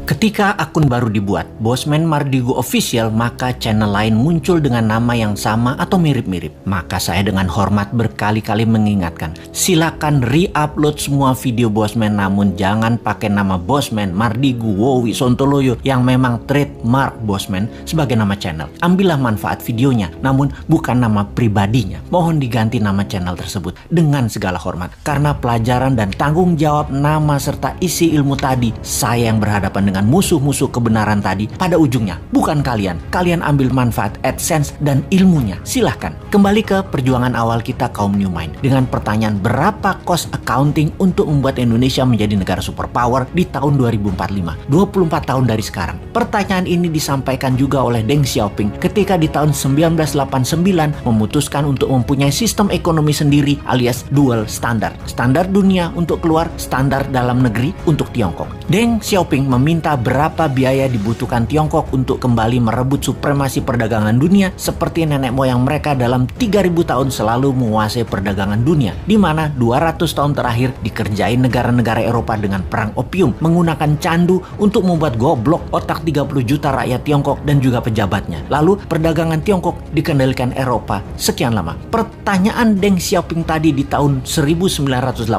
Ketika akun baru dibuat, Bosman Mardigu Official, maka channel lain muncul dengan nama yang sama atau mirip-mirip. Maka saya dengan hormat berkali-kali mengingatkan, silakan re-upload semua video Bosman, namun jangan pakai nama Bosman Mardigu Wowi Sontoloyo yang memang trademark Bosman sebagai nama channel. Ambillah manfaat videonya, namun bukan nama pribadinya. Mohon diganti nama channel tersebut dengan segala hormat. Karena pelajaran dan tanggung jawab nama serta isi ilmu tadi, saya yang berhadapan dengan musuh-musuh kebenaran tadi, pada ujungnya bukan kalian. Kalian ambil manfaat AdSense dan ilmunya. Silahkan. Kembali ke perjuangan awal kita kaum New Mind dengan pertanyaan berapa cost accounting untuk membuat Indonesia menjadi negara superpower di tahun 2045, 24 tahun dari sekarang. Pertanyaan ini disampaikan juga oleh Deng Xiaoping ketika di tahun 1989 memutuskan untuk mempunyai sistem ekonomi sendiri alias dual standard. Standar dunia untuk keluar, standar dalam negeri untuk Tiongkok. Deng Xiaoping meminta berapa biaya dibutuhkan Tiongkok untuk kembali merebut supremasi perdagangan dunia seperti nenek moyang mereka dalam 3000 tahun selalu menguasai perdagangan dunia, di mana 200 tahun terakhir dikerjain negara-negara Eropa dengan perang opium, menggunakan candu untuk membuat goblok otak 30 juta rakyat Tiongkok dan juga pejabatnya. Lalu perdagangan Tiongkok dikendalikan Eropa sekian lama. Pertanyaan Deng Xiaoping tadi di tahun 1989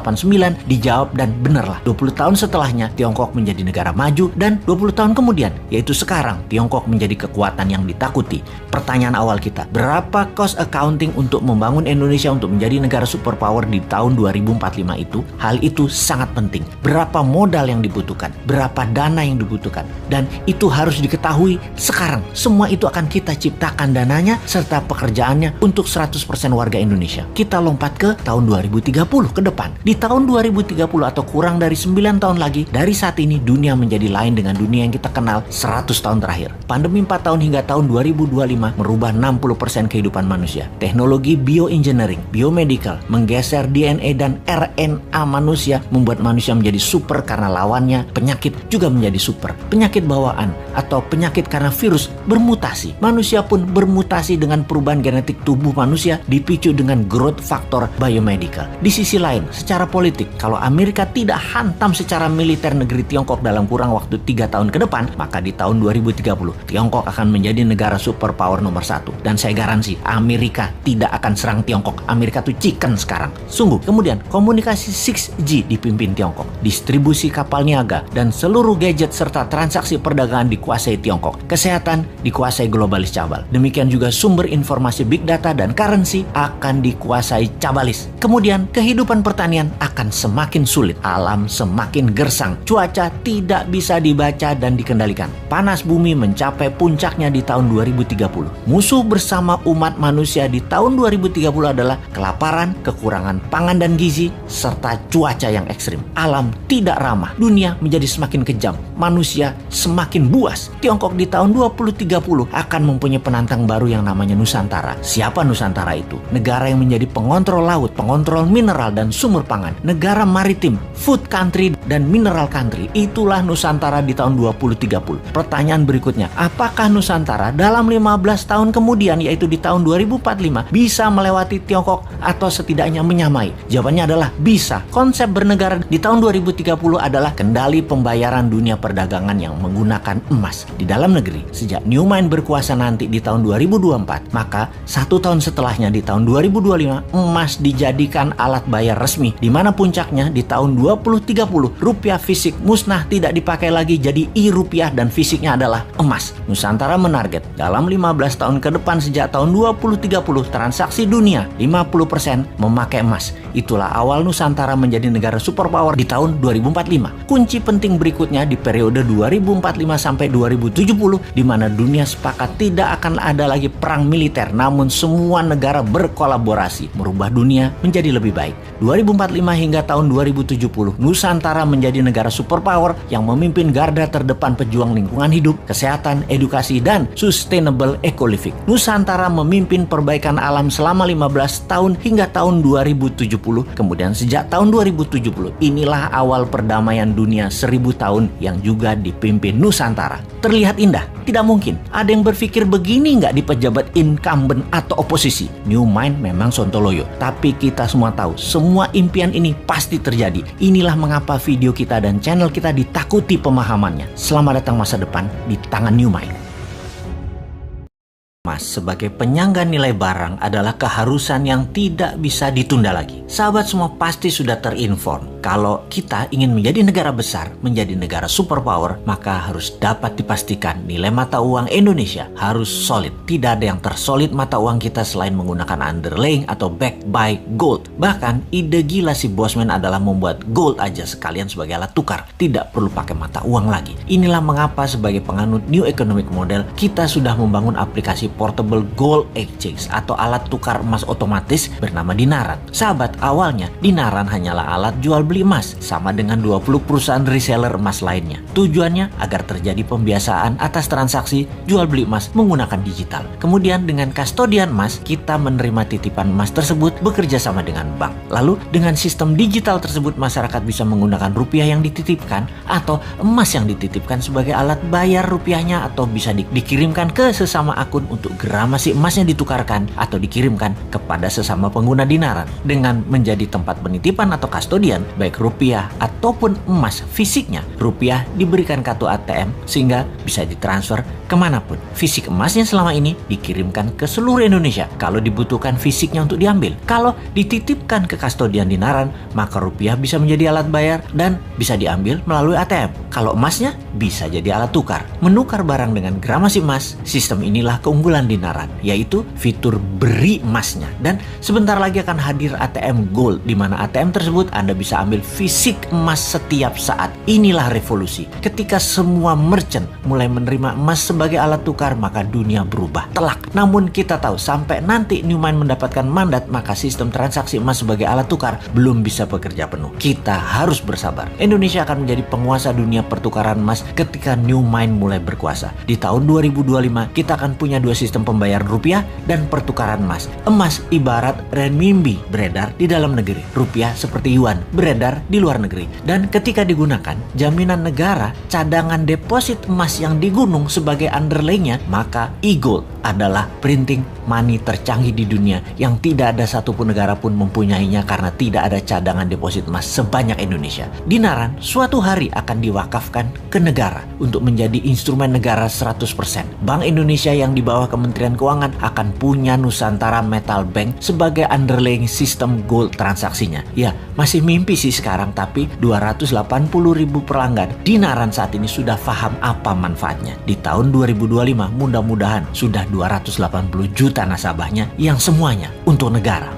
dijawab dan benarlah 20 tahun setelahnya Tiongkok menjadi negara maju, dan 20 tahun kemudian, yaitu sekarang, Tiongkok menjadi kekuatan yang ditakuti. Pertanyaan awal kita, berapa cost accounting untuk membangun Indonesia untuk menjadi negara superpower di tahun 2045 itu? Hal itu sangat penting. Berapa modal yang dibutuhkan? Berapa dana yang dibutuhkan? Dan itu harus diketahui sekarang. Semua itu akan kita ciptakan dananya serta pekerjaannya untuk 100% warga Indonesia. Kita lompat ke tahun 2030 ke depan. Di tahun 2030 atau kurang dari 9 tahun lagi, dari saat ini dunia menjadi lain dengan dunia yang kita kenal 100 tahun terakhir. Pandemi 4 tahun hingga tahun 2025 merubah 60% kehidupan manusia. Teknologi bioengineering, biomedical, menggeser DNA dan RNA manusia membuat manusia menjadi super karena lawannya penyakit juga menjadi super. Penyakit bawaan atau penyakit karena virus bermutasi. Manusia pun bermutasi dengan perubahan genetik tubuh manusia dipicu dengan growth factor biomedical. Di sisi lain, secara politik, kalau Amerika tidak hantam secara militer negeri Tiongkok dalam kurang waktu 3 tahun ke depan, maka di tahun 2030 Tiongkok akan menjadi negara superpower nomor 1. Dan saya garansi Amerika tidak akan serang Tiongkok. Amerika tuh chicken sekarang. Sungguh. Kemudian komunikasi 6G dipimpin Tiongkok. Distribusi kapal niaga dan seluruh gadget serta transaksi perdagangan dikuasai Tiongkok. Kesehatan dikuasai globalis cabal. Demikian juga sumber informasi big data dan currency akan dikuasai cabalis. Kemudian kehidupan pertanian akan semakin sulit. Alam semakin gersang. Cuaca tidak bisa dibaca dan dikendalikan. Panas bumi mencapai puncaknya di tahun 2030. Musuh bersama umat manusia di tahun 2030 adalah kelaparan, kekurangan pangan dan gizi, serta cuaca yang ekstrim. Alam tidak ramah. Dunia menjadi semakin kejam. Manusia semakin buas. Tiongkok di tahun 2030 akan mempunyai penantang baru yang namanya Nusantara. Siapa Nusantara itu? Negara yang menjadi pengontrol laut, pengontrol mineral dan sumber pangan. Negara maritim, food country dan mineral country. Itulah Nusantara di tahun 2030. Pertanyaan berikutnya, apakah Nusantara dalam 15 tahun kemudian, yaitu di tahun 2045, bisa melewati Tiongkok atau setidaknya menyamai? Jawabannya adalah bisa. Konsep bernegara di tahun 2030 adalah kendali pembayaran dunia perdagangan yang menggunakan emas. Di dalam negeri, sejak New Mind berkuasa nanti di tahun 2024, maka 1 tahun setelahnya di tahun 2025, emas dijadikan alat bayar resmi, di mana puncaknya di tahun 2030, rupiah fisik musnah, tidak dipakai lagi, jadi e-rupiah dan fisiknya adalah emas. Nusantara menarget dalam 15 tahun ke depan sejak tahun 2030 transaksi dunia 50% memakai emas. Itulah awal Nusantara menjadi negara superpower di tahun 2045. Kunci penting berikutnya di periode 2045 sampai 2070, di mana dunia sepakat tidak akan ada lagi perang militer, namun semua negara berkolaborasi merubah dunia menjadi lebih baik. 2045 hingga tahun 2070, Nusantara menjadi negara superpower yang memimpin garda terdepan pejuang lingkungan hidup, kesehatan, edukasi, dan sustainable eco-living. Nusantara memimpin perbaikan alam selama 15 tahun hingga tahun 2070. Kemudian sejak tahun 2070, inilah awal perdamaian dunia 1000 tahun yang juga dipimpin Nusantara. Terlihat indah? Tidak mungkin. Ada yang berpikir begini nggak di pejabat incumbent atau oposisi? New Mind memang sontoloyo. Tapi kita semua tahu, semua impian ini pasti terjadi. Inilah mengapa video kita dan channel kita ditakuti pemakai pemahamannya. Selamat datang masa depan di tangan New Mind. Emas sebagai penyangga nilai barang adalah keharusan yang tidak bisa ditunda lagi. Sahabat semua pasti sudah terinform kalau kita ingin menjadi negara besar, menjadi negara superpower, maka harus dapat dipastikan nilai mata uang Indonesia harus solid. Tidak ada yang tersolid mata uang kita selain menggunakan underlying atau backed by gold. Bahkan ide gila si Bosman adalah membuat gold aja sekalian sebagai alat tukar. Tidak perlu pakai mata uang lagi. Inilah mengapa sebagai penganut New Economic Model kita sudah membangun aplikasi Portable Gold Exchange atau alat tukar emas otomatis bernama Dinaran. Sahabat, awalnya Dinaran hanyalah alat jual beli emas sama dengan 20 perusahaan reseller emas lainnya. Tujuannya agar terjadi pembiasaan atas transaksi jual beli emas menggunakan digital. Kemudian dengan kastodian emas, kita menerima titipan emas tersebut bekerja sama dengan bank. Lalu dengan sistem digital tersebut masyarakat bisa menggunakan rupiah yang dititipkan atau emas yang dititipkan sebagai alat bayar rupiahnya atau bisa dikirimkan ke sesama akun untuk gramasi emasnya ditukarkan atau dikirimkan kepada sesama pengguna Dinaran. Dengan menjadi tempat penitipan atau kastodian baik rupiah ataupun emas fisiknya, rupiah diberikan kartu ATM sehingga bisa ditransfer kemanapun. Fisik emasnya selama ini dikirimkan ke seluruh Indonesia kalau dibutuhkan fisiknya untuk diambil. Kalau dititipkan ke kastodian Dinaran, maka rupiah bisa menjadi alat bayar dan bisa diambil melalui ATM. Kalau emasnya bisa jadi alat tukar. Menukar barang dengan gramasi emas, sistem inilah keunggulan Dinaran, yaitu fitur beri emasnya. Dan sebentar lagi akan hadir ATM Gold, di mana ATM tersebut Anda bisa ambil fisik emas setiap saat. Inilah revolusi. Ketika semua merchant mulai menerima emas sebagai alat tukar, maka dunia berubah telak. Namun kita tahu sampai nanti New Mind mendapatkan mandat, maka sistem transaksi emas sebagai alat tukar belum bisa bekerja penuh. Kita harus bersabar. Indonesia akan menjadi penguasa dunia pertukaran emas ketika New Mind mulai berkuasa. Di tahun 2025 kita akan punya dua sistem pembayaran rupiah dan pertukaran emas. Emas ibarat renminbi beredar di dalam negeri, rupiah seperti yuan beredar di luar negeri. Dan ketika digunakan jaminan negara cadangan deposit emas yang di gunung sebagai underlaynya, maka e-gold adalah printing money tercanggih di dunia yang tidak ada satupun negara pun mempunyainya karena tidak ada cadangan deposit emas sebanyak Indonesia. Dinaran suatu hari akan diwakafkan ke negara untuk menjadi instrumen negara 100%. Bank Indonesia yang di bawah Kementerian Keuangan akan punya Nusantara Metal Bank sebagai underlying sistem gold transaksinya. Ya, masih mimpi sih sekarang, tapi 280.000 pelanggan Dinaran saat ini sudah paham apa manfaatnya. Di tahun 2025 mudah-mudahan sudah 280 juta nasabahnya yang semuanya untuk negara.